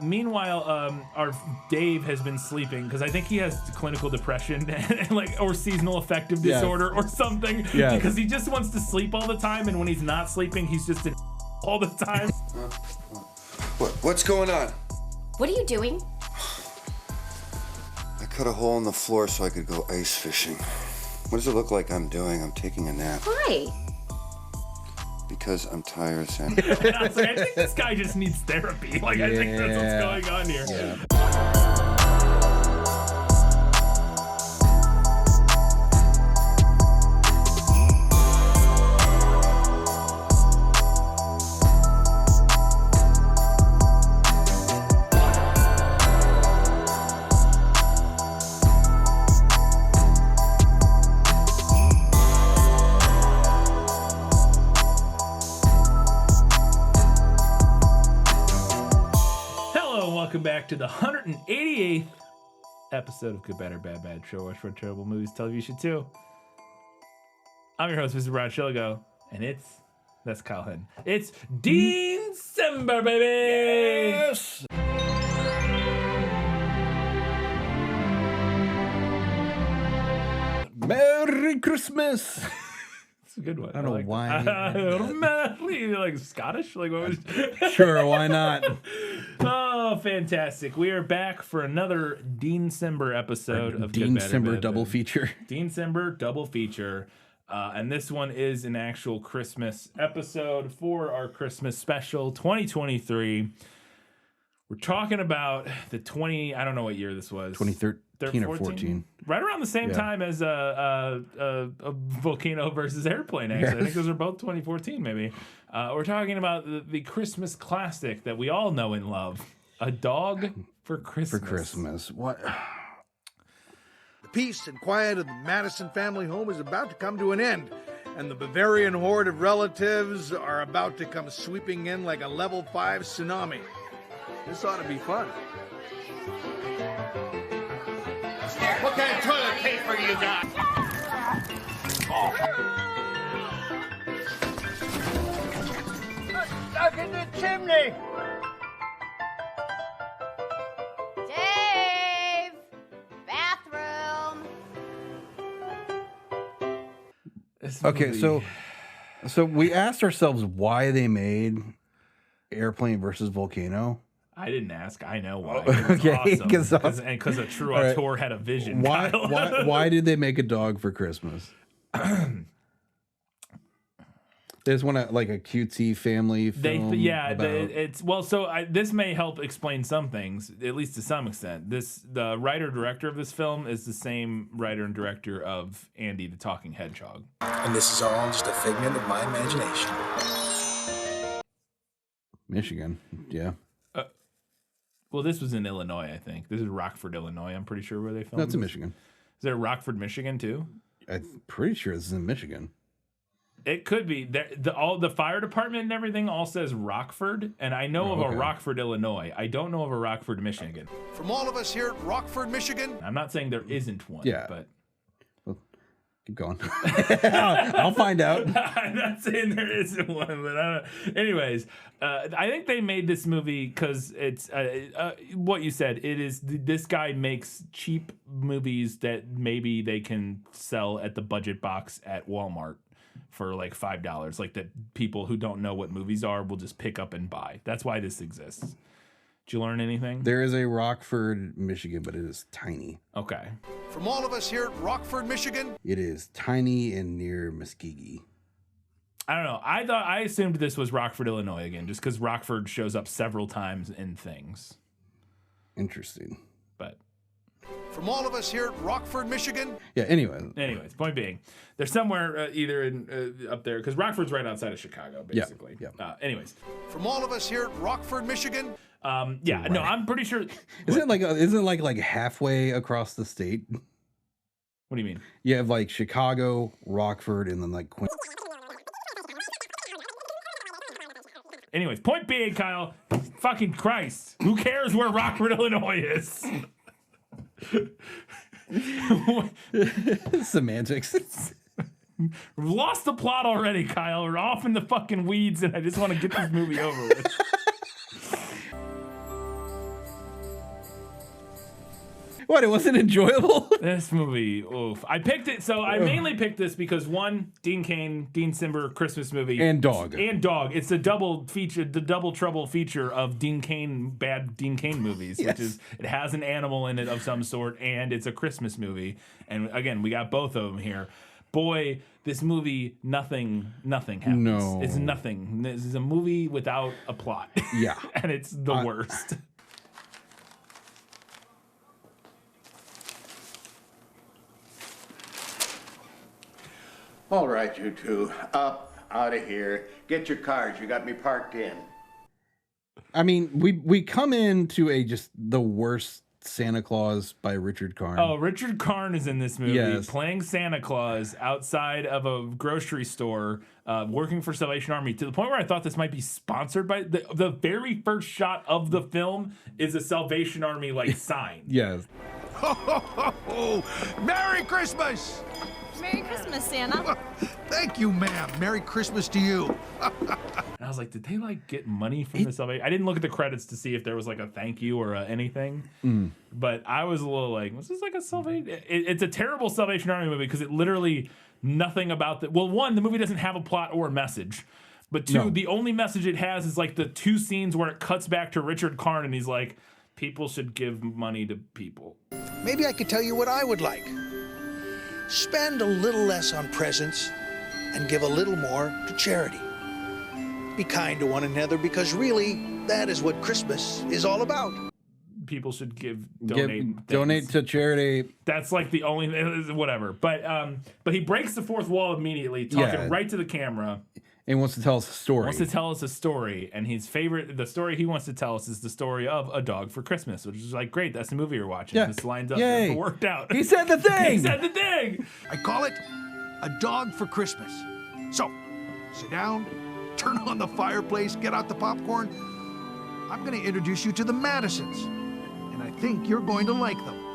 Meanwhile, our Dave has been sleeping because I think he has clinical depression or seasonal affective disorder or something. Yeah. Because he just wants to sleep all the time, and when he's not sleeping, he's just in all the time. What's going on? What are you doing? I cut a hole in the floor so I could go ice fishing. What does it look like I'm doing? I'm taking a nap. Why? Because I'm tired, Sam. I was like, I think this guy just needs therapy. I think that's what's going on here. Yeah. Welcome back to the 188th episode of Good Bad Show. Watch for terrible movies, television too. I'm your host, Mr. Brian Shilligo, and that's Kyle Henn. It's December, baby! Yes! Merry Christmas! It's a good one. I don't know why. Like Scottish? Like what was? Sure, why not? Oh, fantastic! We are back for another December episode of Good Bad December double feature. December double feature, and this one is an actual Christmas episode for our Christmas special 2023. We're talking about the I don't know what year this was. 2013 or 14. Right around the same time as a Volcano versus Airplane, actually. I think those are both 2014, maybe. We're talking about the Christmas classic that we all know and love. A Dog for Christmas. For Christmas. What? The peace and quiet of the Madison family home is about to come to an end, and the Bavarian horde of relatives are about to come sweeping in like a level 5 tsunami. This ought to be fun. What kind of toilet paper you got? Stuck in the chimney. Dave! Bathroom! Okay, so we asked ourselves why they made Airplane versus Volcano. I didn't ask. I know why. Okay, because a true auteur had a vision. Why did they make a dog for Christmas? They just want a cutesy family film. This may help explain some things, at least to some extent. The writer director of this film is the same writer and director of Andy the Talking Hedgehog. And this is all just a figment of my imagination. Michigan, yeah. Well, this was in Illinois, I think. This is Rockford, Illinois. I'm pretty sure where they filmed. No, it's in Michigan. Is there Rockford, Michigan, too? I'm pretty sure this is in Michigan. It could be. The fire department and everything all says Rockford, and I know of a Rockford, Illinois. I don't know of a Rockford, Michigan. From all of us here at Rockford, Michigan. I'm not saying there isn't one. Yeah. But keep going. I'll find out. I'm not saying there isn't one, but I don't. Anyways, I think they made this movie because it's what you said. It is this guy makes cheap movies that maybe they can sell at the budget box at Walmart for like $5, like that people who don't know what movies are will just pick up and buy. That's why this exists. Did you learn anything? There is a Rockford, Michigan, but it is tiny. Okay. From all of us here at Rockford, Michigan. It is tiny and near Muskogee. I don't know. I assumed this was Rockford, Illinois again, just because Rockford shows up several times in things. Interesting. But from all of us here at Rockford, Michigan. Yeah. Anyways, point being, they're somewhere either in up there because Rockford's right outside of Chicago, basically. Yeah. Anyways, from all of us here at Rockford, Michigan. Yeah. Right. No, I'm pretty sure. Isn't it like halfway across the state? What do you mean? You have like Chicago, Rockford, and then like Quinn. Anyways, point being, Kyle, fucking Christ, who cares where Rockford, Illinois is? Semantics. We've lost the plot already, Kyle. We're off in the fucking weeds, and I just want to get this movie over with. What? It wasn't enjoyable. This movie, oof. I picked it, so I mainly picked this because one, Dean Cain, Dean Simber Christmas movie, And dog. It's a double feature, the double trouble feature of Dean Cain, bad Dean Cain movies, Yes. which is it has an animal in it of some sort, and it's a Christmas movie. And again, we got both of them here. Boy, this movie, nothing happens. No. It's nothing. This is a movie without a plot. Yeah. And it's the worst. All right, you two. Up, out of here. Get your cars. You got me parked in. I mean, we come into just the worst Santa Claus by Richard Karn. Oh, Richard Karn is in this movie, Yes. playing Santa Claus outside of a grocery store, working for Salvation Army, to the point where I thought this might be sponsored by the very first shot of the film is a Salvation Army like sign. Yes. Ho, ho, ho, ho. Merry Christmas! Merry Christmas, Santa. Thank you, ma'am. Merry Christmas to you. And I was like, did they like get money from the Salvation? I didn't look at the credits to see if there was like a thank you or anything. But I was a little like, was this like a Salvation? It's a terrible Salvation Army movie because it literally nothing about the. Well, one, the movie doesn't have a plot or a message. But two, No. the only message it has is like the two scenes where it cuts back to Richard Karn and he's like, people should give money to people. Maybe I could tell you what I would like. Spend a little less on presents and give a little more to charity. Be kind to one another because really, that is what Christmas is all about. People should donate Donate to charity. That's like the only whatever. But he breaks the fourth wall immediately, talking Yeah. right to the camera. And wants to tell us a story. Wants to tell us a story, and the story he wants to tell us is the story of A Dog for Christmas, which is like, great, that's the movie you're watching. Yeah. This lines up. Yay. It worked out. He said the thing. He said the thing. I call it A Dog for Christmas. So, sit down, turn on the fireplace, get out the popcorn. I'm going to introduce you to the Madisons, and I think you're going to like them.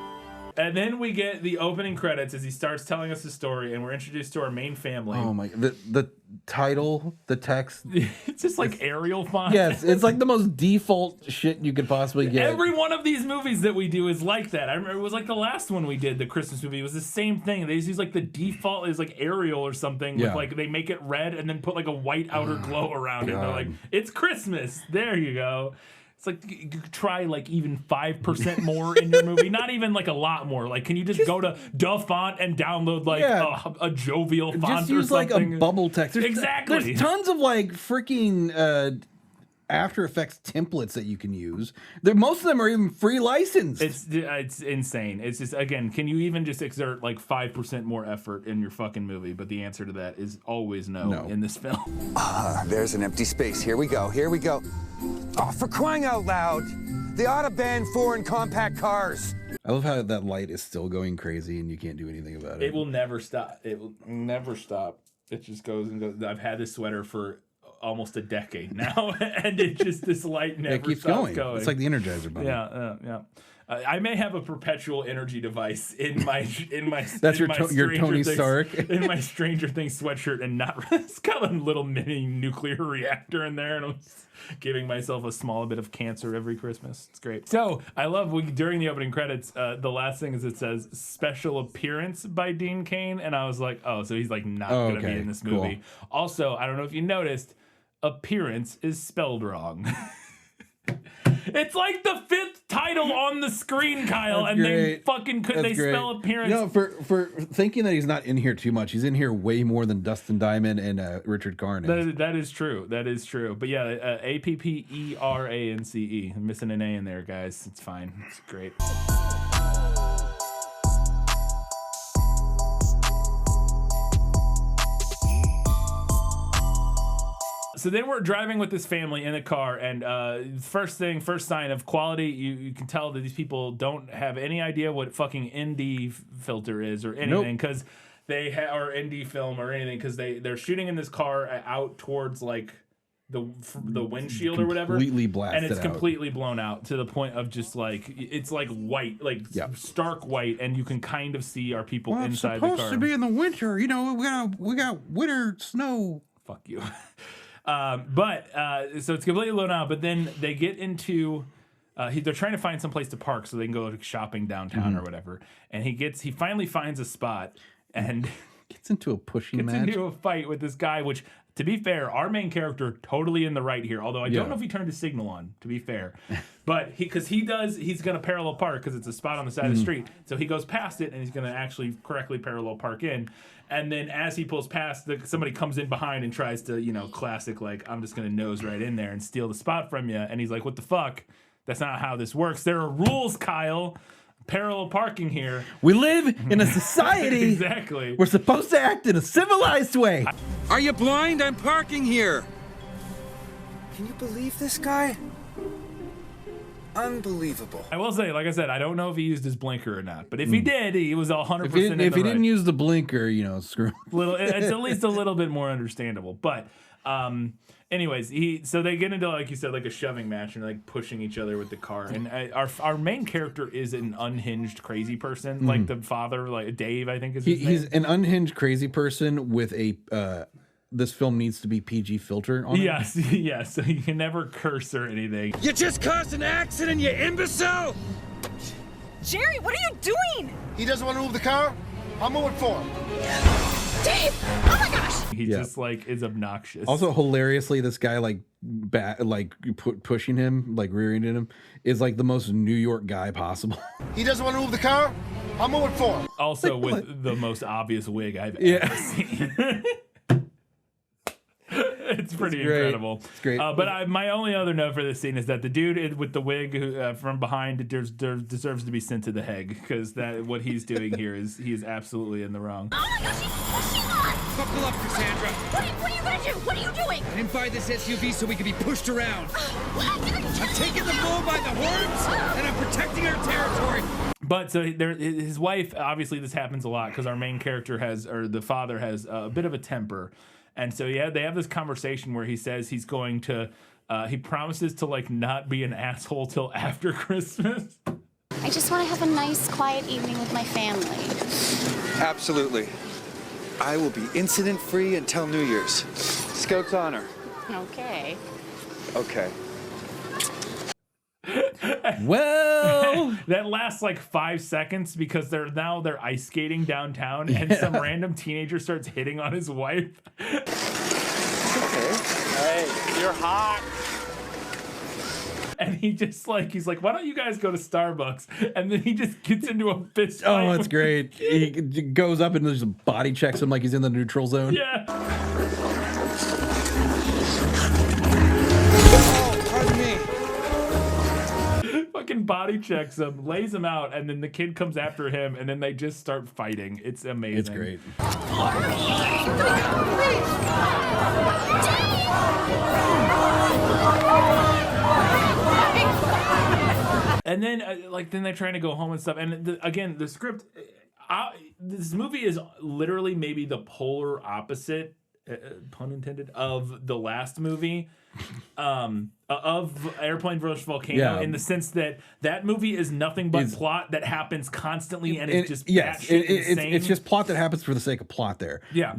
And then we get the opening credits as he starts telling us the story, and we're introduced to our main family. Oh my! The title, the text. It's just like Arial font. Yes, it's like the most default shit you could possibly get. Every one of these movies that we do is like that. I remember it was like the last one we did, the Christmas movie. It was the same thing. They just use like the default is like Arial or something. Yeah. With like they make it red and then put like a white outer glow around it. They're God. like, it's Christmas. There you go. It's like you could try like even 5% more in your movie. Not even like a lot more. Like, can you just go to Duh Font and download like a jovial font Just use or something? like a bubble text. Exactly. There's tons of like freaking After Effects templates that you can use. Most of them are even free licensed. It's insane. It's just, again, can you even just exert like 5% more effort in your fucking movie? But the answer to that is always no. In this film. There's an empty space. Here we go. Here we go. Oh, for crying out loud! They ought to ban foreign compact cars. I love how that light is still going crazy and you can't do anything about it. It will never stop. It will never stop. It just goes and goes. I've had this sweater for almost a decade now, and it just, this light never It keeps stops going. It's like the Energizer Bunny. Yeah. I may have a perpetual energy device in my That's in your my your Tony Stranger Stark. Things, in my Stranger Things sweatshirt, and not it's got a little mini nuclear reactor in there, and I'm giving myself a small bit of cancer every Christmas. It's great. So I love during the opening credits, the last thing is it says special appearance by Dean Cain, and I was like, oh, so he's like not gonna be in this movie. Cool. Also, I don't know if you noticed, appearance is spelled wrong. It's like the 5th title on the screen, Kyle, That's and great. they fucking spell appearance. You know, for thinking that he's not in here too much, he's in here way more than Dustin Diamond and Richard Karn is. That is true. That is true. But yeah, APPERANCE. I'm missing an A in there, guys. It's fine. It's great. So then we're driving with this family in a car, and first sign of quality, you can tell that these people don't have any idea what fucking indie filter is or anything, because they or indie film or anything, because they're shooting in this car out towards like the windshield or whatever, completely blasted and it's out. completely blown out to the point of just like it's like white, like stark white, and you can kind of see our people inside the car. It's supposed to be in the winter, you know. We got winter snow. Fuck you. So it's completely blown out, but then they get into they're trying to find some place to park so they can go shopping downtown or whatever. And he finally finds a spot and gets into a pushing match. Into a fight with this guy, which, to be fair, our main character totally in the right here. Although I don't know if he turned his signal on, to be fair. But he's going to parallel park because it's a spot on the side of the street. So he goes past it and he's going to actually correctly parallel park in. And then as he pulls past, somebody comes in behind and tries to, classic, like, I'm just going to nose right in there and steal the spot from you. And he's like, what the fuck? That's not how this works. There are rules, Kyle. Parallel parking here. We live in a society. Exactly. We're supposed to act in a civilized way. Are you blind? I'm parking here. Can you believe this guy? Unbelievable. I will say, like I said, I don't know if he used his blinker or not, but if he did, he was 100%. If he didn't use the blinker, screw. It's at least a little bit more understandable. But, anyways, so they get into, like you said, like a shoving match and like pushing each other with the car. And our main character is an unhinged crazy person, like the father, like Dave, I think is his name. He's an unhinged crazy person with a. This film needs to be PG filter on it. Yes. So you can never curse or anything. You just caused an accident, you imbecile! Jerry, what are you doing? He doesn't want to move the car? I'm moving for him. Dave! Oh my gosh! He just like is obnoxious. Also, hilariously, this guy pushing him, like rear-ending him, is like the most New York guy possible. He doesn't want to move the car? I'm moving for him. Also with the most obvious wig I've ever seen. It's pretty incredible. It's great. But my only other note for this scene is that the dude with the wig from behind deserves to be sent to the Hague because what he's doing here is he is absolutely in the wrong. Oh my gosh, he's pushing on! Buckle up, Cassandra. What are you gonna do? What are you doing? I didn't buy this SUV so we could be pushed around. I'm I'm taking the bull by the horns and I'm protecting our territory. But so his wife, obviously this happens a lot because our main character the father has a bit of a temper. And so they have this conversation where he says he's going to, he promises to like not be an asshole till after Christmas. I just want to have a nice, quiet evening with my family. Absolutely. I will be incident-free until New Year's. Scout's honor. Okay. Okay. Well, that lasts like 5 seconds because they're ice skating downtown and some random teenager starts hitting on his wife. Hey, you're hot. And he's like, why don't you guys go to Starbucks? And then he just gets into a fist fight. oh, that's great. He goes up and just body checks him like he's in the neutral zone. Yeah. Oh, pardon me. Fucking body checks him, lays him out, and then the kid comes after him, and then they just start fighting. It's amazing. It's great. And then, then they're trying to go home and stuff. And again, the script, this movie is literally maybe the polar opposite, pun intended, of the last movie. Of Airplane vs. Volcano, in the sense that movie is nothing but plot that happens constantly and it's just insane. It's just plot that happens for the sake of plot there. Yeah.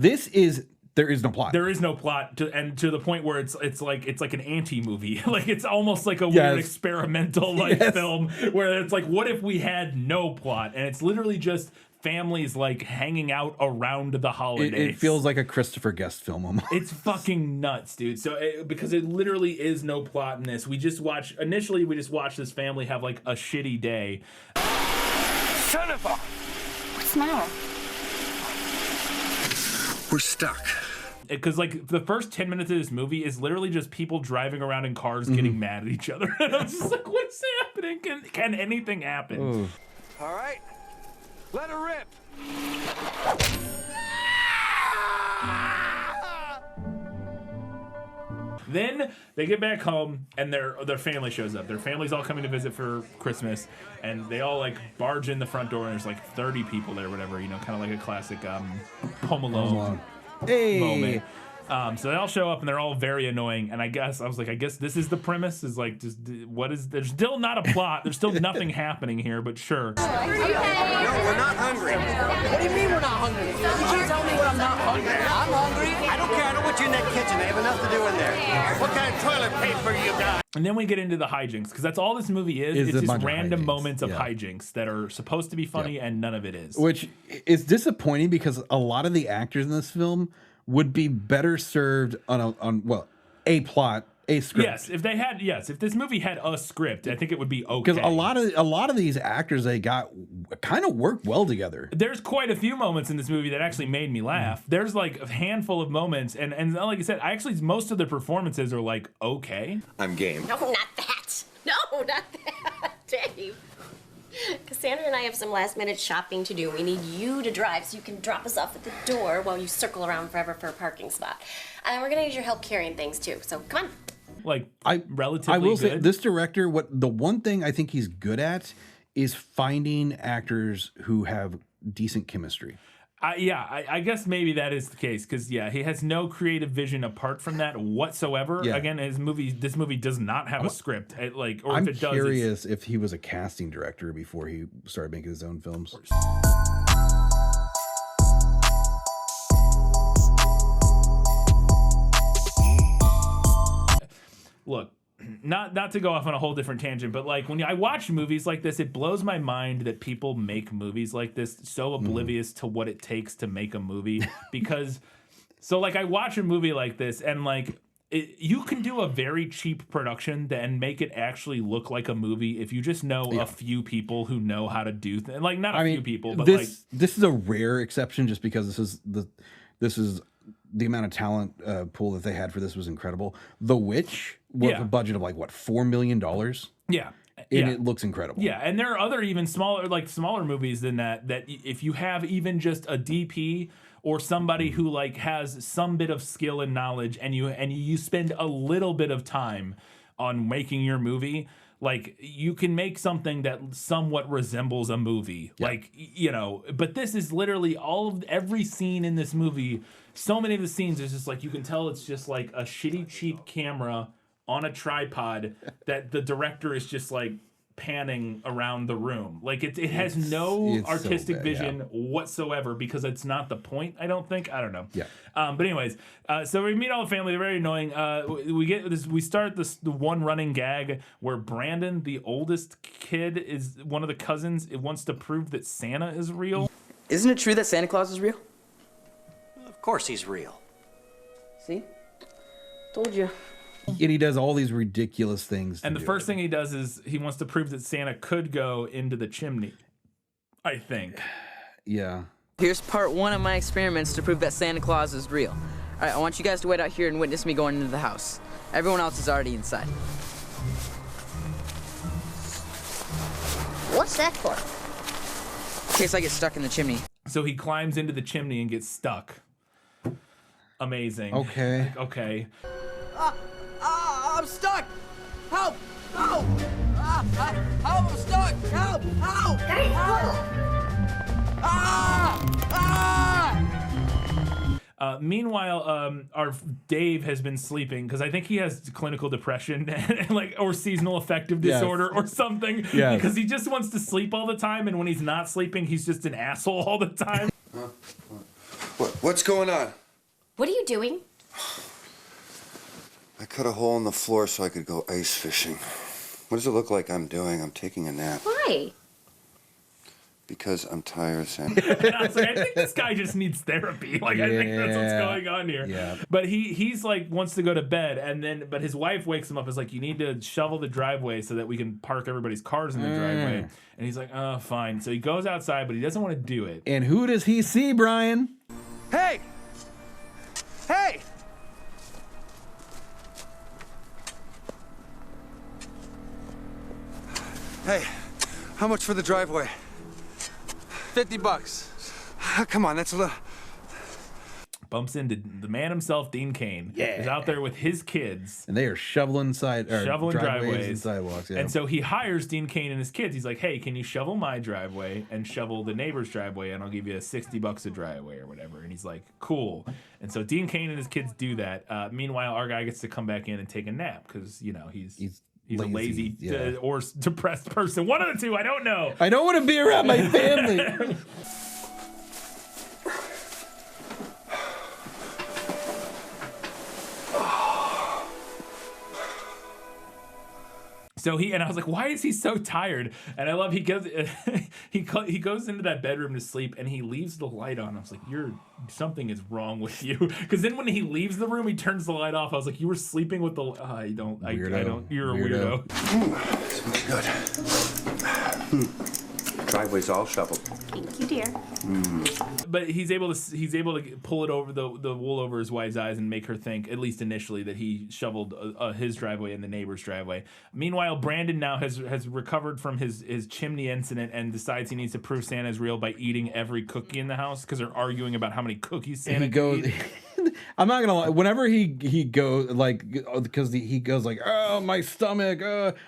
There is no plot. There is no plot to the point where it's like an anti-movie. Like it's almost like a weird experimental film where it's like, what if we had no plot? And it's literally just families like hanging out around the holidays. It feels like a Christopher Guest film almost. It's fucking nuts, dude. So because it literally is no plot in this. We just watch this family have like a shitty day. Son of a... What's the matter? We're stuck. Because like the first 10 minutes of this movie is literally just people driving around in cars getting mad at each other. And I'm just like, what's happening? Can anything happen? Ooh. All right. Let her rip. Then they get back home and their family shows up. Their family's all coming to visit for Christmas, and they all like barge in the front door, and there's like 30 people there, whatever, kind of like a classic Home Alone Hey. moment. So they all show up and they're all very annoying. And I guess this is the premise. Is like, just what is? There's still not a plot. There's still nothing happening here. But sure. No, we're not hungry. What do you mean we're not hungry? You can't tell me when I'm not hungry. I'm hungry. I don't care. I know what you in that kitchen. They have enough to do in there. What kind of toilet paper you got? And then we get into the hijinks, because that's all this movie is. It's just random moments of hijinks that are supposed to be funny, and none of it is. Which is disappointing because a lot of the actors in this film would be better served on a plot, a script. If this movie had a script, I think it would be okay. Because a lot of these actors they got kind of work well together. There's quite a few moments in this movie that actually made me laugh. There's like a handful of moments, and like I said, most of the performances are like okay. I'm game. No, not that. No, not that, Dave. Cassandra and I have some last-minute shopping to do. We need you to drive so you can drop us off at the door while you circle around forever for a parking spot. And we're gonna need your help carrying things too. So come on. Like I will say this director, the one thing I think he's good at is finding actors who have decent chemistry. I guess maybe that is the case, because he has no creative vision apart from that whatsoever. Yeah. Again, this movie does not have a script. I'm curious if he was a casting director before he started making his own films. Look, not to go off on a whole different tangent, but like when I watch movies like this, it blows my mind that people make movies like this so oblivious to what it takes to make a movie. Because, so like I watch a movie like this and like you can do a very cheap production and make it actually look like a movie if you just know a few people who know how to do things. Like not a few people, but this is a rare exception just because this is the amount of talent pool that they had for this was incredible. The Witch was a budget of like what, $4 million? Yeah. And it looks incredible. Yeah, and there are other even smaller movies than that if you have even just a DP or somebody who like has some bit of skill and knowledge and you spend a little bit of time on making your movie, like you can make something that somewhat resembles a movie. Yeah. Like, you know, but this is literally every scene in this movie. So many of the scenes is just like, you can tell it's just like a shitty cheap camera on a tripod that the director is just like panning around the room. Like it has no artistic vision whatsoever, because it's not the point, I don't think. I don't know. Yeah. But anyways, so we meet all the family. They're very annoying. We start the one running gag where Brandon, the oldest kid, is one of the cousins. It wants to prove that Santa is real. Isn't it true that Santa Claus is real? Of course he's real. See? Told you. And he does all these ridiculous things. And the first thing he does is he wants to prove that Santa could go into the chimney, I think. Yeah. Here's part one of my experiments to prove that Santa Claus is real. All right, I want you guys to wait out here and witness me going into the house. Everyone else is already inside. What's that for? In case I get stuck in the chimney. So he climbs into the chimney and gets stuck. Amazing. Okay. Okay. I'm stuck! Help! Help! Help! I'm stuck! Help! Help! Meanwhile, our Dave has been sleeping because I think he has clinical depression or seasonal affective disorder or something. Yeah. Because he just wants to sleep all the time, and when he's not sleeping, he's just an asshole all the time. What's going on? What are you doing? I cut a hole in the floor so I could go ice fishing. What does it look like I'm doing? I'm taking a nap. Why? Because I'm tired, Sam. I think this guy just needs therapy. I think that's what's going on here. Yeah. But he's like wants to go to bed, but his wife wakes him up. Is like, you need to shovel the driveway so that we can park everybody's cars in the driveway. And he's like, oh, fine. So he goes outside, but he doesn't want to do it. And who does he see, Brian? Hey! Hey! Hey, how much for the driveway? $50. Come on, that's a little. bumps into the man himself, Dean Cain. Yeah. He's out there with his kids. And they are shoveling driveways and sidewalks. Yeah. And so he hires Dean Cain and his kids. He's like, hey, can you shovel my driveway and shovel the neighbor's driveway, and I'll give you $60 a driveway or whatever. And he's like, cool. And so Dean Cain and his kids do that. Meanwhile, our guy gets to come back in and take a nap because, you know, he's a lazy or depressed person. One of the two, I don't know. I don't want to be around my family. So I was like, why is he so tired? And I love he goes into that bedroom to sleep and he leaves the light on. I was like, something is wrong with you. Because then when he leaves the room, he turns the light off. I was like, you were sleeping with the I don't. You're a weirdo. Good. Driveway's all shoveled. Thank you, dear. But he's able to pull it over the wool over his wife's eyes and make her think, at least initially, that he shoveled his driveway and the neighbor's driveway. Meanwhile, Brandon now has recovered from his chimney incident and decides he needs to prove Santa's real by eating every cookie in the house because they're arguing about how many cookies Santa can eat. I'm not gonna lie. Whenever he goes because he goes like, oh, my stomach.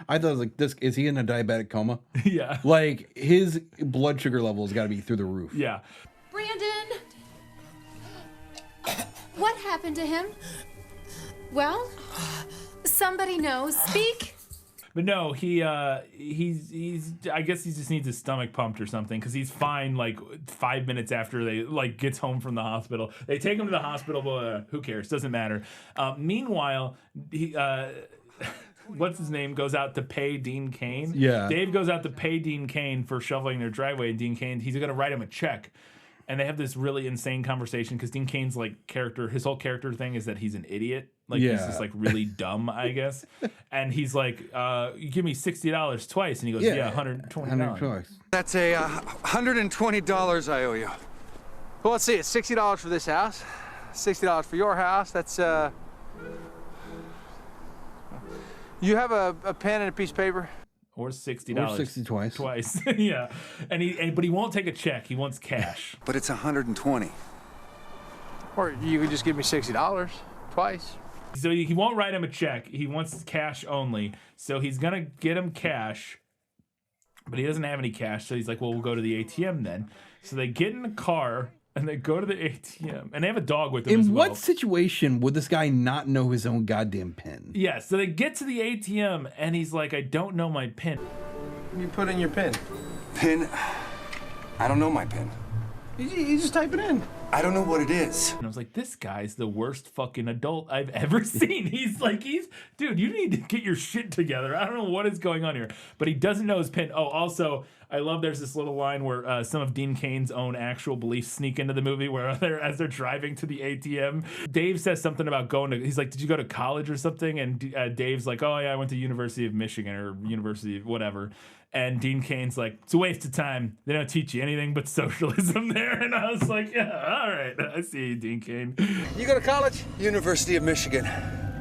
I thought like, this is he in a diabetic coma? Yeah. Like his blood sugar level has got to be through the roof. Yeah. Brandon, what happened to him? Well, somebody knows. Speak. But no, he's I guess he just needs his stomach pumped or something because he's fine like 5 minutes after they gets home from the hospital. They take him to the hospital, but who cares? Doesn't matter. Meanwhile, he what's his name goes out to pay Dean Cain. Yeah. Dave goes out to pay Dean Cain for shoveling their driveway, and Dean Cain, he's gonna write him a check. And they have this really insane conversation because Dean Cain's his whole character thing is that he's an idiot. He's just really dumb, I guess. And he's like, you give me $60 twice. And he goes, yeah, $120. That's $120 I owe you. Well, let's see, it's $60 for this house, $60 for your house. That's, you have a pen and a piece of paper? Or $60. Or 60 twice. Twice, yeah. But he won't take a check. He wants cash. But it's 120. Or you could just give me $60 twice. So he won't write him a check. He wants cash only. So he's gonna get him cash, but he doesn't have any cash. So he's like, well, we'll go to the ATM then. So they get in the car and they go to the ATM, and they have a dog with them as well. In what situation would this guy not know his own goddamn PIN? Yeah, so they get to the ATM, and he's like, I don't know my PIN. You put in your PIN. PIN? I don't know my PIN. You just type it in. I don't know what it is. And I was like, this guy's the worst fucking adult I've ever seen. Dude, you need to get your shit together. I don't know what is going on here. But he doesn't know his PIN. Oh, also, I love there's this little line where some of Dean Cain's own actual beliefs sneak into the movie where as they're driving to the ATM, Dave says something about he's like, did you go to college or something? And Dave's like, oh yeah, I went to University of Michigan or University of whatever. And Dean Cain's like, it's a waste of time. They don't teach you anything but socialism there. And I was like, yeah, all right. I see you, Dean Cain. You go to college? University of Michigan.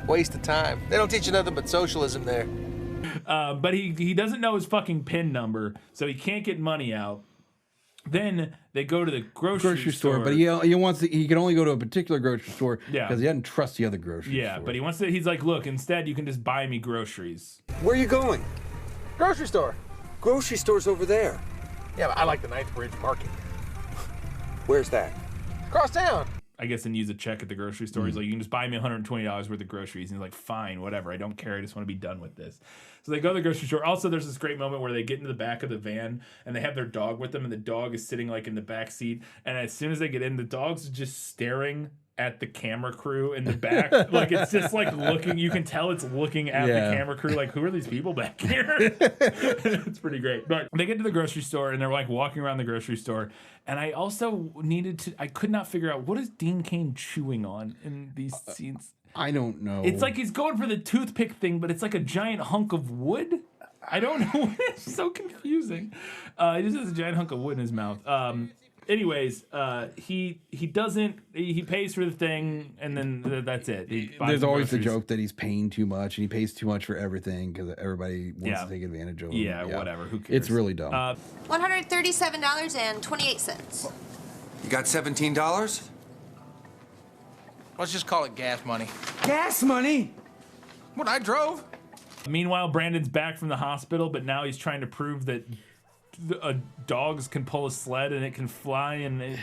Waste of time. They don't teach you nothing but socialism there. But he doesn't know his fucking PIN number, so he can't get money out. Then they go to the grocery store. But he can only go to a particular grocery store because he doesn't trust the other grocery store. Yeah, but he's like, look, instead you can just buy me groceries. Where are you going? Grocery store. Grocery store's over there. Yeah, but I like the Knightsbridge Market. Where's that? Across town. I guess, and use a check at the grocery store. He's like, you can just buy me $120 worth of groceries. And he's like, fine, whatever. I don't care. I just want to be done with this. So they go to the grocery store. Also, there's this great moment where they get into the back of the van and they have their dog with them, and the dog is sitting in the back seat. And as soon as they get in, the dog's just staring at the camera crew in the back. It's just looking, you can tell it's looking at the camera crew who are these people back here? It's pretty great. But they get to the grocery store and they're walking around the grocery store. And I also I could not figure out, what is Dean Cain chewing on in these scenes? I don't know. It's like he's going for the toothpick thing, but it's like a giant hunk of wood. I don't know. It's so confusing. He just has a giant hunk of wood in his mouth. Anyways, he pays for the thing, and then that's it. There's always the joke that he's paying too much, and he pays too much for everything because everybody wants to take advantage of him. Yeah, whatever. Who cares? It's really dumb. $137.28. You got $17? Let's just call it gas money. Gas money? What, I drove? Meanwhile, Brandon's back from the hospital, but now he's trying to prove that dogs can pull a sled and it can fly, and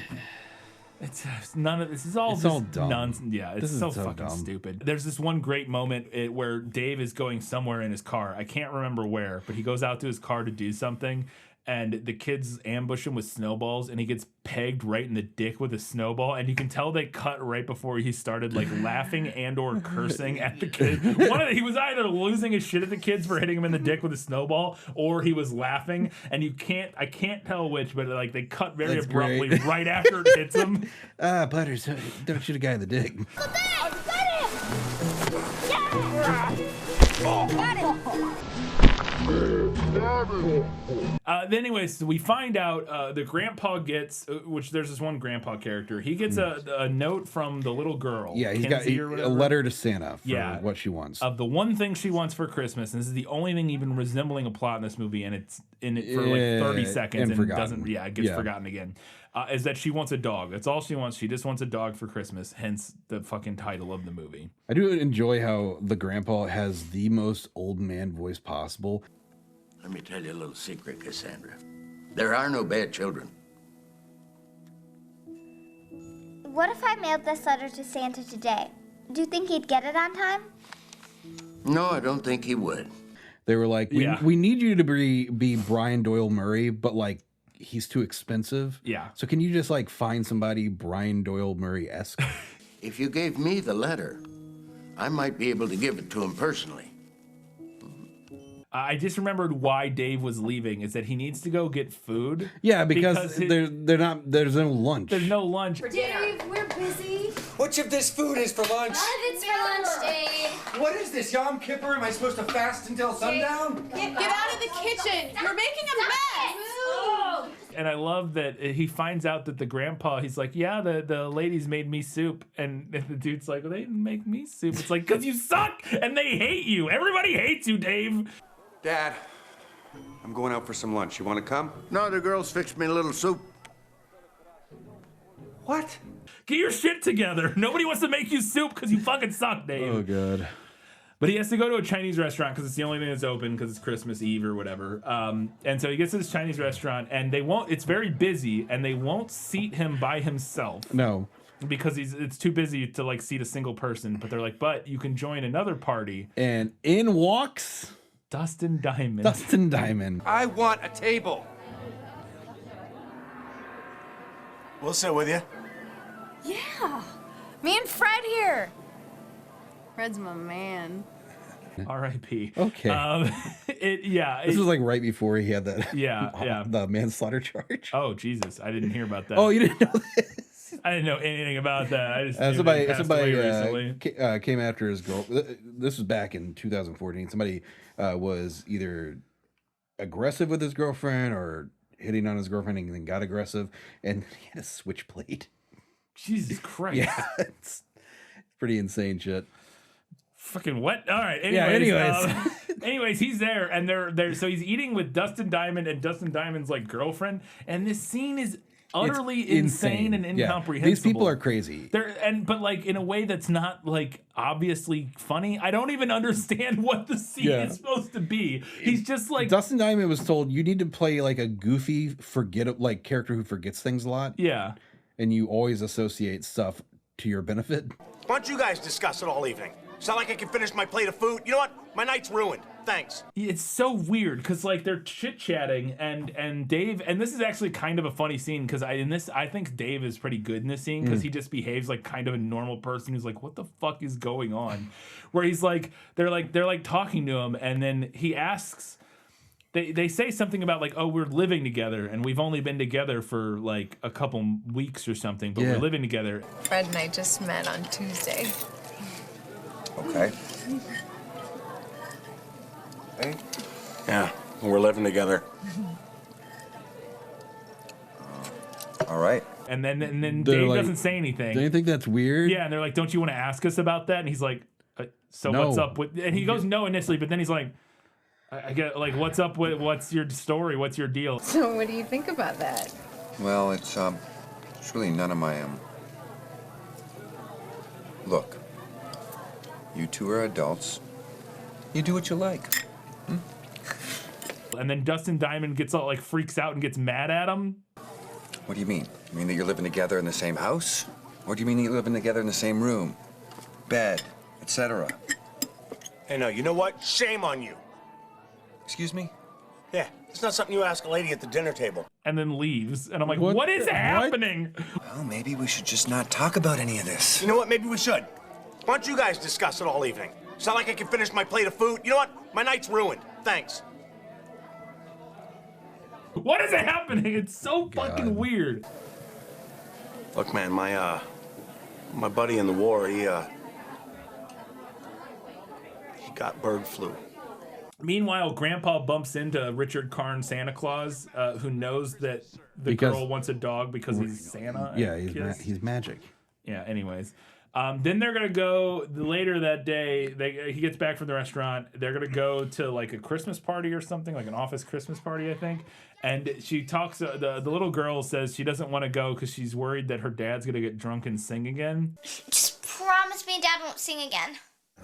it's none of this is all dumb. nonsense. Yeah, it's so fucking dumb. stupid. There's this one great moment where Dave is going somewhere in his car. I can't remember where, but he goes out to his car to do something, and the kids ambush him with snowballs, and he gets pegged right in the dick with a snowball, and you can tell they cut right before he started like laughing and or cursing at the kids. He was either losing his shit at the kids for hitting him in the dick with a snowball, or he was laughing, and I can't tell which, but like they cut very abruptly right after it hits him. Butters, don't shoot a guy in the dick. Anyways, so we find out the grandpa gets, which there's this one grandpa character. He gets a note from the little girl. Yeah, he's Kinsey got or a whatever, letter to Santa for what she wants. Of the one thing she wants for Christmas, and this is the only thing even resembling a plot in this movie, and it's in it for like 30 seconds and forgotten. it gets forgotten again. Is that she wants a dog. That's all she wants. She just wants a dog for Christmas, hence the fucking title of the movie. I do enjoy how the grandpa has the most old man voice possible. Let me tell you a little secret, Cassandra. There are no bad children. What if I mailed this letter to Santa today? Do you think he'd get it on time? No, I don't think he would. They were like, we need you to be Brian Doyle Murray, but like he's too expensive. Yeah. So can you just like find somebody Brian Doyle Murray-esque? If you gave me the letter, I might be able to give it to him personally. I just remembered why Dave was leaving is that he needs to go get food. Yeah, because there's no lunch. There's no lunch. Dave, we're busy. Which of this food is for lunch? None of it's for lunch, Dave. What is this, Yom Kippur? Am I supposed to fast until sundown? Get out of the kitchen. You're making a mess. Oh. And I love that he finds out that the grandpa, he's like, yeah, the ladies made me soup. And the dude's like, well, they didn't make me soup. It's like, because you suck and they hate you. Everybody hates you, Dave. Dad, I'm going out for some lunch. You want to come? No, the girls fixed me a little soup. What? Get your shit together. Nobody wants to make you soup because you fucking suck, Dave. Oh, God. But he has to go to a Chinese restaurant because it's the only thing that's open because it's Christmas Eve or whatever. And so he gets to this Chinese restaurant, and it's very busy, and they won't seat him by himself. No. Because it's too busy to like seat a single person. But they're like, but you can join another party. And in walks Dustin Diamond. Dustin Diamond. I want a table. We'll sit with you. Yeah. Me and Fred here. Fred's my man. R.I.P. Okay. This was like right before he had that. The manslaughter charge. Oh Jesus! I didn't hear about that. Oh, you didn't know this? I didn't know anything about that. I just knew that he passed away recently. Came after his girl. This was back in 2014. Somebody was either aggressive with his girlfriend or hitting on his girlfriend and then got aggressive, and he had a switchblade. Jesus Christ! Yeah, it's pretty insane shit. Fucking what? All right. Anyways, he's there, and they're so he's eating with Dustin Diamond and Dustin Diamond's like girlfriend, and this scene is utterly insane and incomprehensible. These people are crazy. But like in a way that's not like obviously funny. I don't even understand what the scene is supposed to be. He's just like Dustin Diamond was told you need to play like a goofy, character who forgets things a lot. Yeah, and you always associate stuff to your benefit. Why don't you guys discuss it all evening? It's not like I can finish my plate of food. You know what? My night's ruined. Thanks. It's so weird because like they're chit-chatting and Dave, and this is actually kind of a funny scene because I think Dave is pretty good in this scene because he just behaves like kind of a normal person who's like, what the fuck is going on? Where he's like they're like talking to him, and then he asks, they say something about like, oh, we're living together and we've only been together for like a couple weeks or something, but we're living together. Fred and I just met on Tuesday. Okay. Hey? Yeah, we're living together. All right. And then Dave like, doesn't say anything. Do you think that's weird? Yeah, and they're like, don't you want to ask us about that? And he's like, so no. What's up with? And he goes no initially, but then he's like, I get like, what's up with? What's your story? What's your deal? So what do you think about that? Well, it's really none of my Look, you two are adults. You do what you like. And then Dustin Diamond gets all like freaks out and gets mad at him. What do you mean? You mean that you're living together in the same house? Or do you mean that you're living together in the same room, bed, etc.? Hey, no, you know what? Shame on you. Excuse me? Yeah, it's not something you ask a lady at the dinner table. And then leaves. And I'm like, what is happening? Well, maybe we should just not talk about any of this. You know what? Maybe we should. Why don't you guys discuss it all evening? It's not like I can finish my plate of food. You know what? My night's ruined. Thanks. What is happening? It's so fucking weird. Look, man, my buddy in the war, he got bird flu. Meanwhile, Grandpa bumps into Richard Karn Santa Claus, who knows that the girl wants a dog because he's Santa. Yeah, he's magic. Yeah, anyways. Then they're going to go, later that day, he gets back from the restaurant. They're going to go to like a Christmas party or something, like an office Christmas party, I think. And she talks, the little girl says she doesn't want to go because she's worried that her dad's going to get drunk and sing again. Just promise me Dad won't sing again.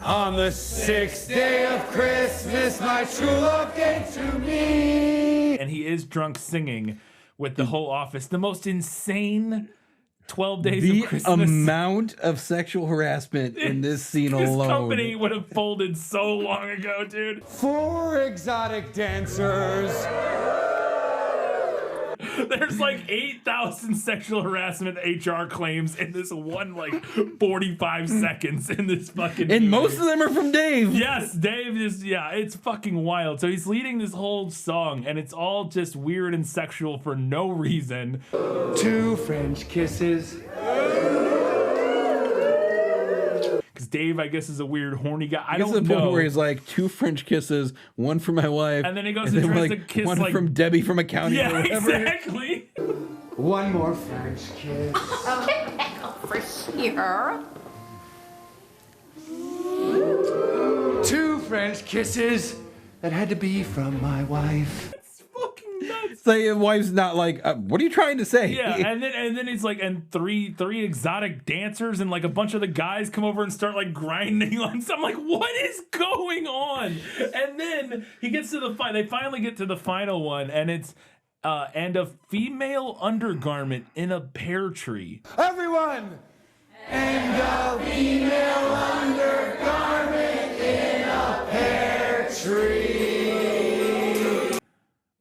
On the 6th day of Christmas, my true love gave to me. And he is drunk singing with the whole office. The most insane 12 days of Christmas. The amount of sexual harassment in this scene alone. This company would have folded so long ago, dude. 4 exotic dancers. There's like 8,000 sexual harassment HR claims in this one, like 45 seconds in this fucking And movie. most of them are from Dave. Yes, Dave is, yeah, it's fucking wild. So he's leading this whole song, and it's all just weird and sexual for no reason. 2 French kisses. Because Dave, I guess, is a weird, horny guy. I He gets don't to the point know. where he's like, 2 French kisses, 1 for my wife. And then he goes and and then, tries like, to kiss, 1 like- from Debbie from accounting. Yeah, or whatever. exactly. 1 more French kiss. For here. 2 French kisses that had to be from my wife. So your wife's not like, what are you trying to say? Yeah, and then it's like, and three exotic dancers, and like a bunch of the guys come over and start like grinding on some. I'm like, what is going on? And then he gets to they finally get to the final one, and it's and a female undergarment in a pear tree. Everyone! And a female undergarment in a pear tree.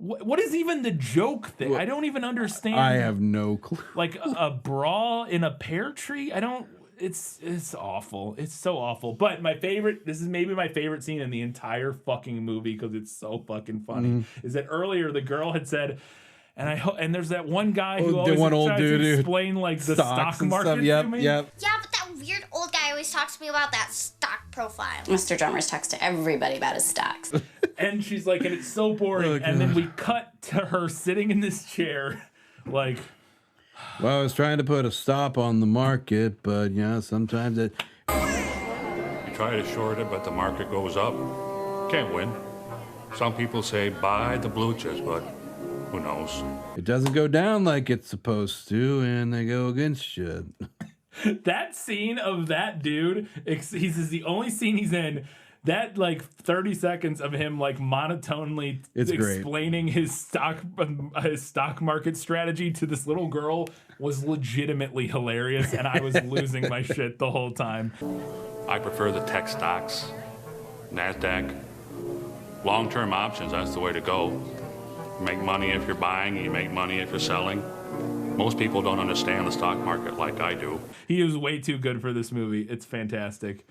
What is even the joke thing? I don't even understand. I have no clue. Like a bra in a pear tree? I don't. It's awful. It's so awful. But this is maybe my favorite scene in the entire fucking movie because it's so fucking funny. Is that earlier the girl had said, and there's that one guy who always tries to explain like the stock market to me. Yep. Yeah, but that weird old guy always talks to me about that stock profile. Mr. Drummers talks to everybody about his stocks. And she's like, and it's so boring. And then we cut to her sitting in this chair, like. Well, I was trying to put a stop on the market, but sometimes it. You try to short it, but the market goes up. Can't win. Some people say buy the blue chips, but who knows? It doesn't go down like it's supposed to, and they go against you. That scene of that dude, this is the only scene he's in. That like 30 seconds of him like monotonely explaining his stock market strategy to this little girl was legitimately hilarious, and I was losing my shit the whole time. I prefer the tech stocks, NASDAQ, long-term options. That's the way to go. You make money if you're buying, you make money if you're selling. Most people don't understand the stock market like I do. He is way too good for this movie. It's fantastic.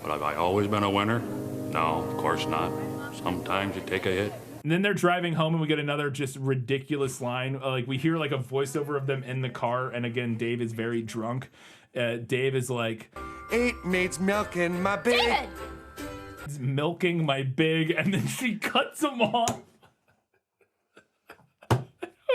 But have I always been a winner? No, of course not. Sometimes you take a hit. And then they're driving home, and we get another just ridiculous line. Like we hear like a voiceover of them in the car, and again, Dave is very drunk. Dave is like, 8 maids milking my big. David! He's milking my big, and then she cuts him off.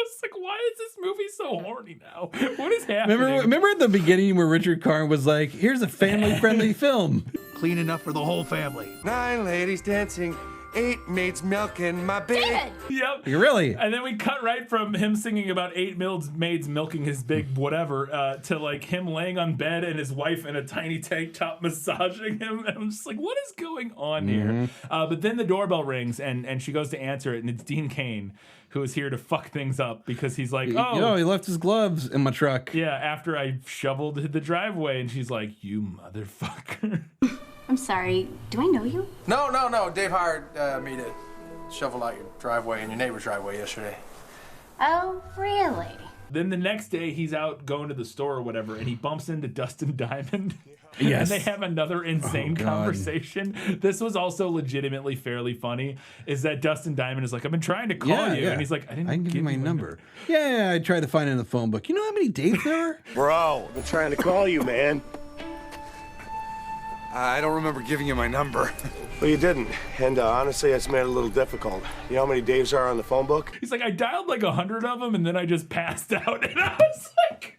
It's like, why is this movie so horny now? What is happening? Remember at the beginning where Richard Karn was like, here's a family-friendly film. Clean enough for the whole family. 9 ladies dancing 8 maids milking my big. Yep. Really? And then we cut right from him singing about 8 maids milking his big whatever to like him laying on bed and his wife in a tiny tank top massaging him. And I'm just like, what is going on here? But then the doorbell rings and she goes to answer it, and it's Dean Cain, who is here to fuck things up because he's like, oh, you know, he left his gloves in my truck. Yeah, after I shoveled the driveway, and she's like, you motherfucker. I'm sorry. Do I know you? No. Dave hired me to shovel out your driveway and your neighbor's driveway yesterday. Oh, really? Then the next day, he's out going to the store or whatever, and he bumps into Dustin Diamond. Yes. And they have another insane conversation. This was also legitimately fairly funny, is that Dustin Diamond is like, I've been trying to call you. And he's like, I can give you my number. Yeah, I tried to find it in the phone book. You know how many dates there are? Bro, I've been trying to call you, man. I don't remember giving you my number. Well, you didn't. And honestly, that's made it a little difficult. You know how many Daves are on the phone book? He's like, I dialed like 100 of them, and then I just passed out. And I was like...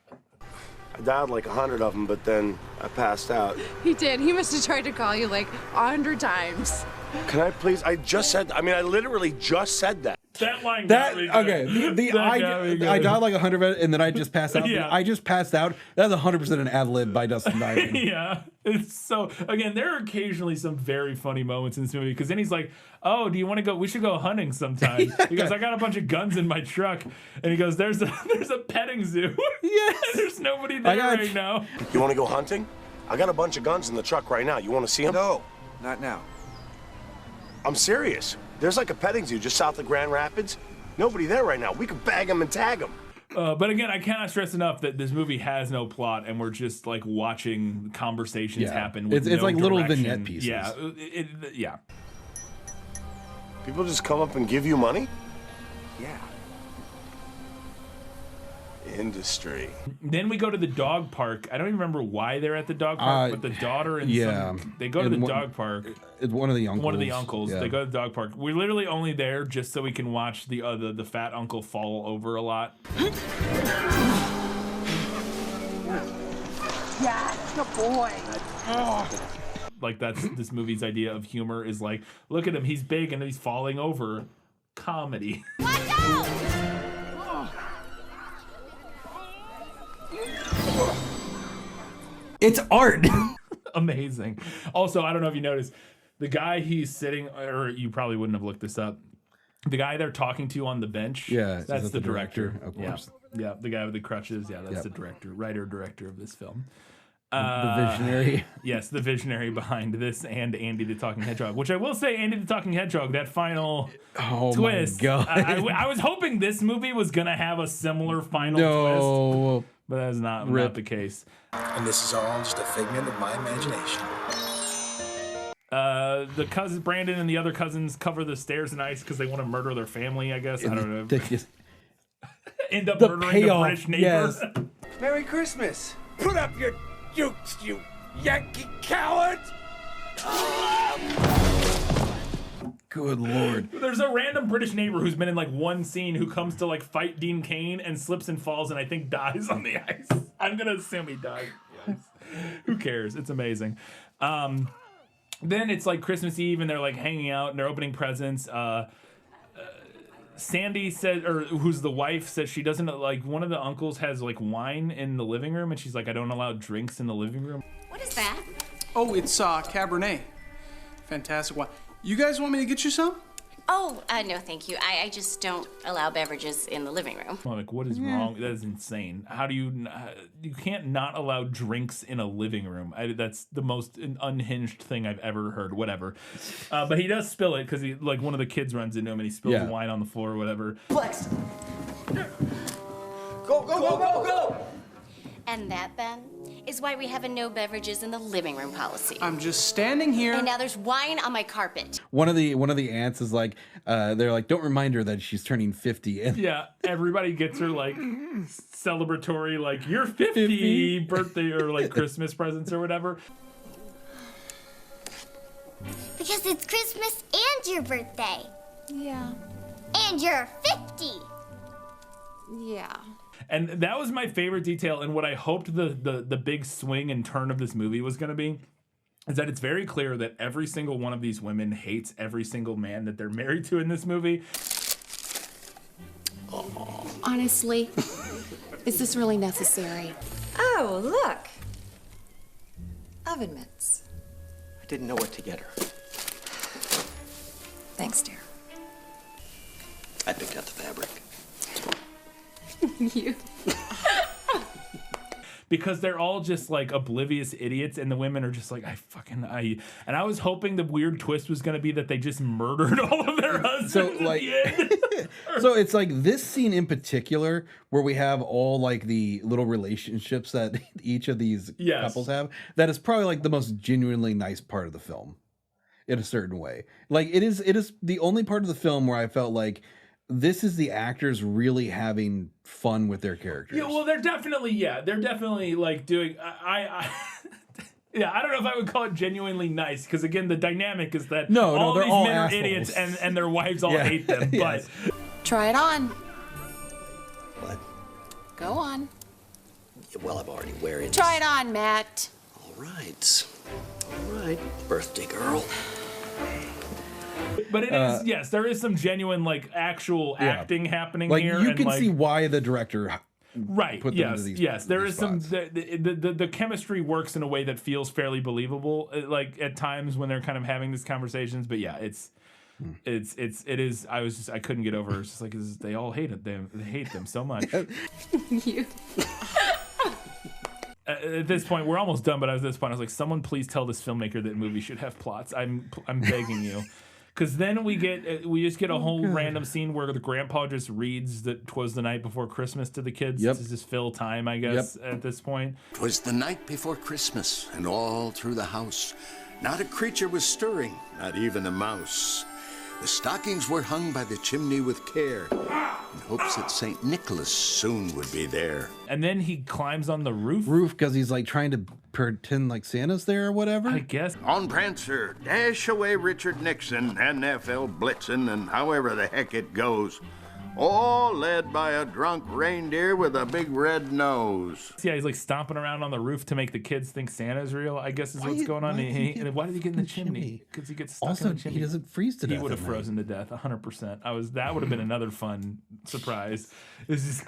I dialed like 100 of them, but then I passed out. He did. He must have tried to call you like 100 times. Can I please? I literally just said that. That line got me good. Okay. I dialed like 100 and then I just passed out. Yeah. I just passed out. That's 100% an ad lib by Dustin Diamond. Yeah. It's so, again, there are occasionally some very funny moments in this movie because then he's like, oh, do you want to go? We should go hunting sometime. He goes, I got a bunch of guns in my truck. And he goes, there's a petting zoo. Yes. There's nobody there right now. You want to go hunting? I got a bunch of guns in the truck right now. You want to see them? No, not now. I'm serious. There's like a petting zoo just south of Grand Rapids. Nobody there right now. We could bag them and tag them. But again, I cannot stress enough that this movie has no plot, and we're just like watching conversations happen. With it's no like little direction. vignette pieces. Yeah, yeah. People just come up and give you money? Yeah. Industry. Then we go to the dog park. I don't even remember why they're at the dog park, but the daughter and they go to the dog park. It's one of the uncles. One of the uncles. Yeah. They go to the dog park. We're literally only there just so we can watch the fat uncle fall over a lot. Yeah, good boy. Like that's this movie's idea of humor is like, look at him, he's big and he's falling over. Comedy. Watch out! It's art. Amazing. Also, I don't know if you noticed, the guy he's sitting, or you probably wouldn't have looked this up. The guy they're talking to on the bench. Yeah, that's the director. Of course. Yeah, the guy with the crutches. Yeah, that's the director, writer-director of this film. The visionary. Yes, the visionary behind this and Andy the Talking Hedgehog, which I will say, Andy the Talking Hedgehog, that final twist. My God. I was hoping this movie was going to have a similar final twist, but that's not the case. And this is all just a figment of my imagination. The cousin Brandon and the other cousins cover the stairs in ice because they want to murder their family, I guess. I don't know. End up murdering the British neighbor. Yes. Merry Christmas. Put up your dukes, you Yankee coward. Good Lord. There's a random British neighbor who's been in like one scene who comes to like fight Dean Cain and slips and falls and I think dies on the ice. I'm gonna assume he died. Yes. Who cares? It's amazing. Then it's like Christmas Eve and they're like hanging out and they're opening presents. Sandy said, or who's the wife, says she doesn't like, one of the uncles has like wine in the living room and she's like, I don't allow drinks in the living room. What is that? Oh, it's Cabernet. Fantastic wine. You guys want me to get you some? Oh, no, thank you. I just don't allow beverages in the living room. I'm like, what is wrong? That is insane. How do you can't not allow drinks in a living room? That's the most unhinged thing I've ever heard. Whatever. But he does spill it because he like one of the kids runs into him and he spills wine on the floor or whatever. Flex. Go. And that, Ben, is why we have a no beverages in the living room policy. I'm just standing here. And now there's wine on my carpet. One of the aunts is like, they're like, don't remind her that she's turning 50. And yeah, everybody gets her like celebratory, like your 50 birthday or like Christmas presents or whatever. Because it's Christmas and your birthday. Yeah. And you're 50. Yeah. And that was my favorite detail and what I hoped the big swing and turn of this movie was going to be is that it's very clear that every single one of these women hates every single man that they're married to in this movie. Honestly, is this really necessary? Oh, look. Oven mitts. I didn't know what to get her. Thanks, dear. I picked out the fabric. You. Because they're all just like oblivious idiots, and the women are just like, and I was hoping the weird twist was going to be that they just murdered all of their husbands. So like, so it's like this scene in particular where we have all like the little relationships that each of these couples have. That is probably like the most genuinely nice part of the film, in a certain way. Like it is the only part of the film where I felt like this is the actors really having fun with their characters. Yeah, well, they're definitely like doing. Yeah, I don't know if I would call it genuinely nice, because again, the dynamic is that all they're these all men assholes. are idiots, and their wives all hate them. But Try it on. What? Go on. Well, I'm already wearing it. Try it on, Matt. All right. All right. Birthday girl. But it is, yes, there is some genuine, like, actual acting happening like, here. you and can like, see why the director put them into these yes. There these is some spots. the chemistry works in a way that feels fairly believable, like at times when they're kind of having these conversations. But yeah, it is. I couldn't get over. It's just like they all hate it. They hate them so much. You. At this point, we're almost done. But at this point, I was like, someone please tell this filmmaker that movie should have plots. I'm begging you. Because then we just get a whole random scene where the grandpa just reads that 'twas the night before Christmas to the kids to just fill time, I guess, at this point. 'Twas the night before Christmas, and all through the house not a creature was stirring, not even a mouse. The stockings were hung by the chimney with care, in hopes that St. Nicholas soon would be there. And then he climbs on the roof. Because he's like trying to pretend like Santa's there or whatever. I guess. On Prancer, dash away Richard Nixon, NFL Blitzen, and however the heck it goes. All led by a drunk reindeer with a big red nose. Yeah, he's like stomping around on the roof to make the kids think Santa's real, I guess is what's going on. Why did he get in the chimney? Because he gets stuck in the chimney. He doesn't freeze to death. He would have frozen to death, 100%. That would have been another fun surprise. Is this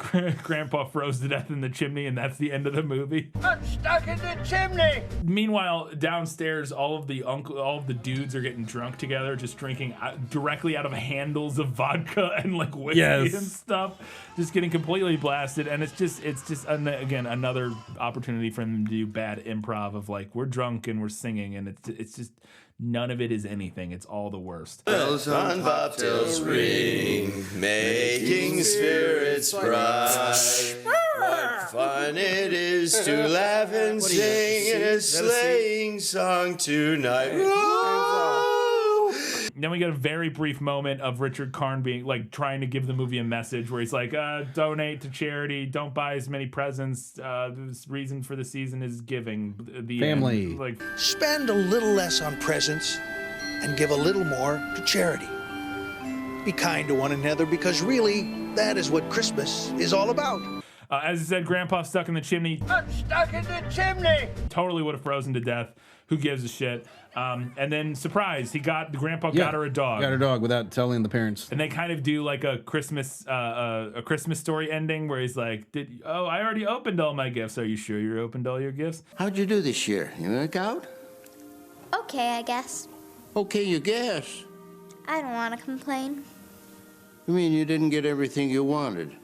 grandpa froze to death in the chimney, and that's the end of the movie. I'm stuck in the chimney! Meanwhile, downstairs, all of the dudes are getting drunk together, just drinking directly out of handles of vodka and like whiskey and stuff, just getting completely blasted. And it's just again another opportunity for them to do bad improv of like, we're drunk and we're singing, and it's just none of it is anything. It's all the worst. Bells on bobtails ring, making spirits bright. What fun it is to laugh and sing in a sleighing song tonight. Then we get a very brief moment of Richard Karn being like trying to give the movie a message where he's like, donate to charity, don't buy as many presents. The reason for the season is giving. The family. Spend a little less on presents and give a little more to charity. Be kind to one another, because really, that is what Christmas is all about. As I said, Grandpa's stuck in the chimney. I'm stuck in the chimney! Totally would have frozen to death. Who gives a shit? And then, surprise, Grandpa got her a dog. Got her dog without telling the parents. And they kind of do like a Christmas story ending where he's like, I already opened all my gifts. Are you sure you opened all your gifts? How'd you do this year? You work out? Okay, I guess. Okay, you guess. I don't want to complain. You mean you didn't get everything you wanted?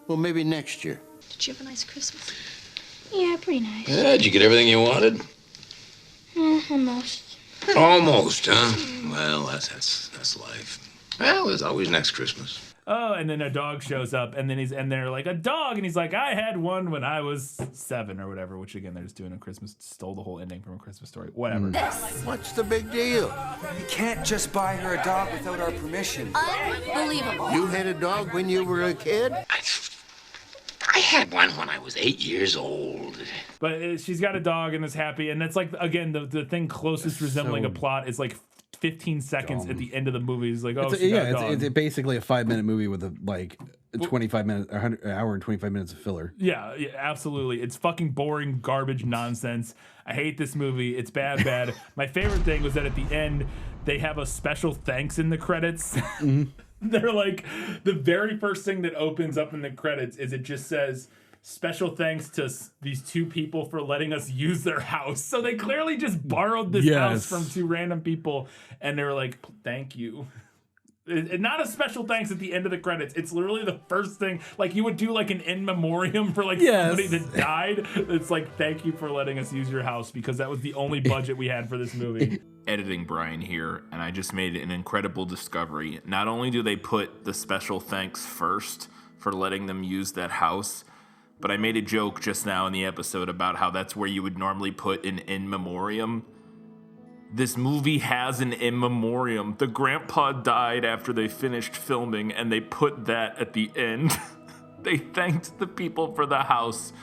Well, maybe next year. Did you have a nice Christmas? Yeah, pretty nice. Yeah, did you get everything you wanted? Almost. Almost, huh? Well, that's life. Well, there's always next Christmas. Oh, and then a dog shows up, and then they're like, a dog, and he's like, I had one when I was 7 or whatever, which again, they're just doing stole the whole ending from A Christmas Story. Whatever. What's the big deal? You can't just buy her a dog without our permission. Unbelievable. You had a dog when you were a kid? I had one when I was 8 years old. But she's got a dog and is happy, and that's like, again, the thing closest resembling a plot is like 15 seconds at the end of the movie. It's like, It's basically a 5-minute movie with 25 minutes, an hour and 25 minutes of filler. Yeah, absolutely. It's fucking boring, garbage nonsense. I hate this movie. It's bad. My favorite thing was that at the end, they have a special thanks in the credits. They're like, the very first thing that opens up in the credits is it just says, special thanks to these two people for letting us use their house. So they clearly just borrowed this house from two random people, and they were like, thank you. Not a special thanks at the end of the credits. It's literally the first thing. Like you would do like an in memoriam for like somebody that died. It's like, thank you for letting us use your house because that was the only budget we had for this movie. Editing Brian here, and I just made an incredible discovery. Not only do they put the special thanks first for letting them use that house, but I made a joke just now in the episode about how that's where you would normally put an in memoriam. This movie has an in memoriam. The grandpa died after they finished filming, and they put that at the end. They thanked the people for the house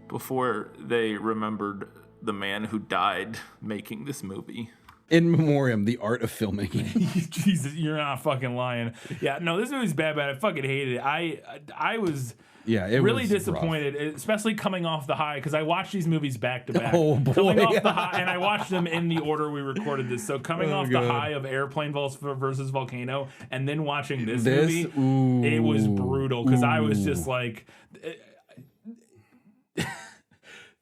before they remembered the man who died making this movie. In memoriam, the art of filmmaking. Jesus, you're not fucking lying. Yeah, no, this movie's bad. I fucking hated it. I was really disappointed, especially coming off the high, because I watched these movies back to back. Oh, boy. Coming off the high, and I watched them in the order we recorded this. So coming off the high of Airplane versus Volcano, and then watching this movie, it was brutal, because I was just like...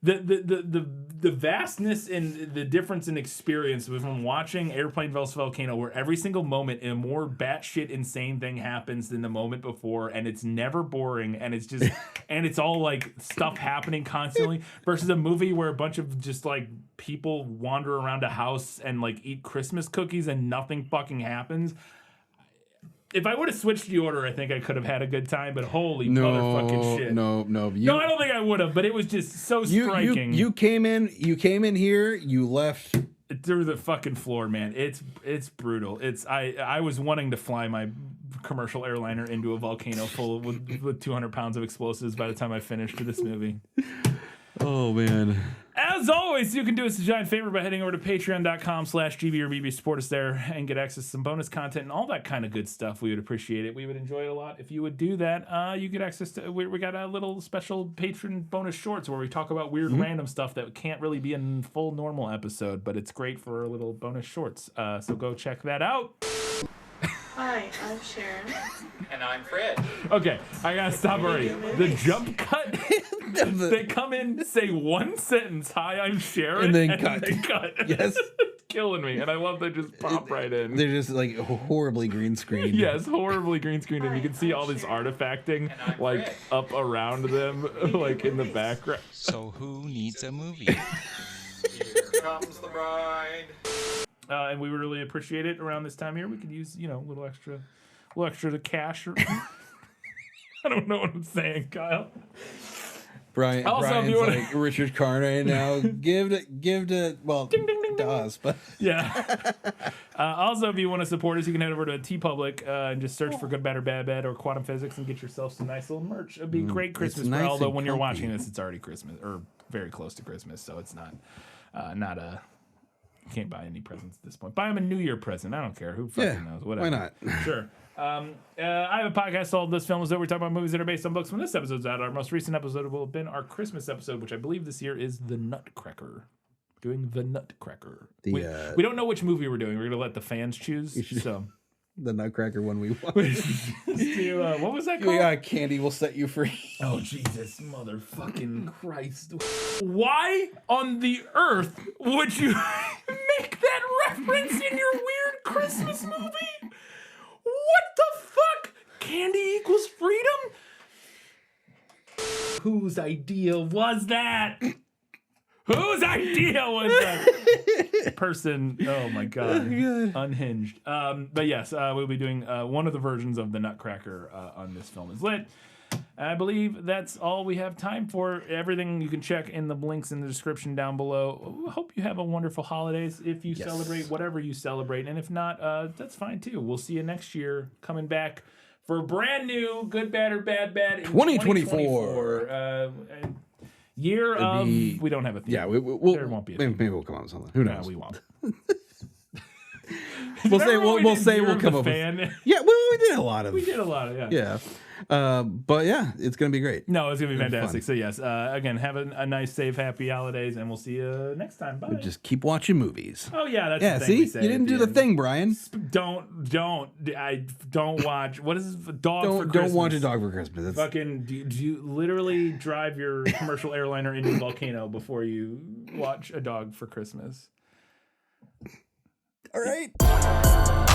The vastness and the difference in experience from watching Airplane vs. Volcano, where every single moment a more batshit insane thing happens than the moment before, and it's never boring, and it's just and it's all like stuff happening constantly, versus a movie where a bunch of just like people wander around a house and like eat Christmas cookies and nothing fucking happens. If I would have switched the order, I think I could have had a good time, but holy motherfucking shit. No. No, I don't think I would have, but it was just so striking. You came in here, you left through the fucking floor, man. It's brutal. I was wanting to fly my commercial airliner into a volcano full with 200 pounds of explosives by the time I finished this movie. Oh, man. As always, you can do us a giant favor by heading over to patreon.com/GBorBB, support us there, and get access to some bonus content and all that kind of good stuff. We would appreciate it. We would enjoy it a lot if you would do that. You get access to, we got a little special patron bonus shorts where we talk about weird random stuff that can't really be in full normal episode, but it's great for a little bonus shorts. So go check that out. Hi, I'm Sharon. And I'm Fred. Okay, I gotta stop already. The jump cut, they come in, say one sentence, hi, I'm Sharon, and then they cut. Yes. Killing me, and I love they just pop right in. They're just like horribly green screened. Yes, horribly green screened, and you can see all this artifacting like up around them, like in the background. So who needs a movie? Here comes the bride. And we would really appreciate it around this time here. We could use, a little extra to cash. I don't know what I'm saying, Kyle. Brian's like Richard Karn right now. give to ding, ding, ding, to us, but yeah. Also, if you want to support us, you can head over to TeePublic and just search for Good Bad or Bad Bad or Quantum Physics and get yourself some nice little merch. It'd be a great Christmas. Nice, although when you're watching this, it's already Christmas or very close to Christmas, so it's not a. You can't buy any presents at this point. Buy them a New Year present. I don't care. Who fucking knows? Whatever. Why not? Sure. I have a podcast called This Film Is It. We're talking about movies that are based on books. When this episode's out, our most recent episode will have been our Christmas episode, which I believe this year is The Nutcracker. Doing The Nutcracker. We don't know which movie we're doing. We're going to let the fans choose. So the Nutcracker one we want. What was that called? Candy Will Set You Free. Oh, Jesus, motherfucking Christ. Why on the earth would you make that reference in your weird Christmas movie? What the fuck? Candy equals freedom? Whose idea was that? Whose idea was that? Person, oh my God, unhinged. But yes, we'll be doing one of the versions of the Nutcracker on This Film Is Lit. I believe that's all we have time for. Everything you can check in the links in the description down below. Hope you have a wonderful holidays if you celebrate whatever you celebrate. And if not, that's fine too. We'll see you next year coming back for a brand new Good, Bad, or Bad Bad in 2024. Year of... we don't have a theme. Yeah, there won't be a theme. Maybe we'll come on with something. Who knows? No, we won't. We'll say Remember when we'll we did say Year we'll of come the up with. Fan? Yeah, we did a lot of. We did a lot of Yeah. But yeah, it's gonna be great. No, it's gonna be It'll be fantastic. fun. So yes, again, have a nice, safe, happy holidays, and we'll see you next time. Bye. Just keep watching movies. Oh yeah, that's Yeah, the thing see, we say you didn't at do the end. thing, Brian. Don't watch. What is this? Dog for Christmas? Don't watch a dog for Christmas. That's, Fucking do you literally drive your commercial airliner into a volcano before you watch a dog for Christmas? all right.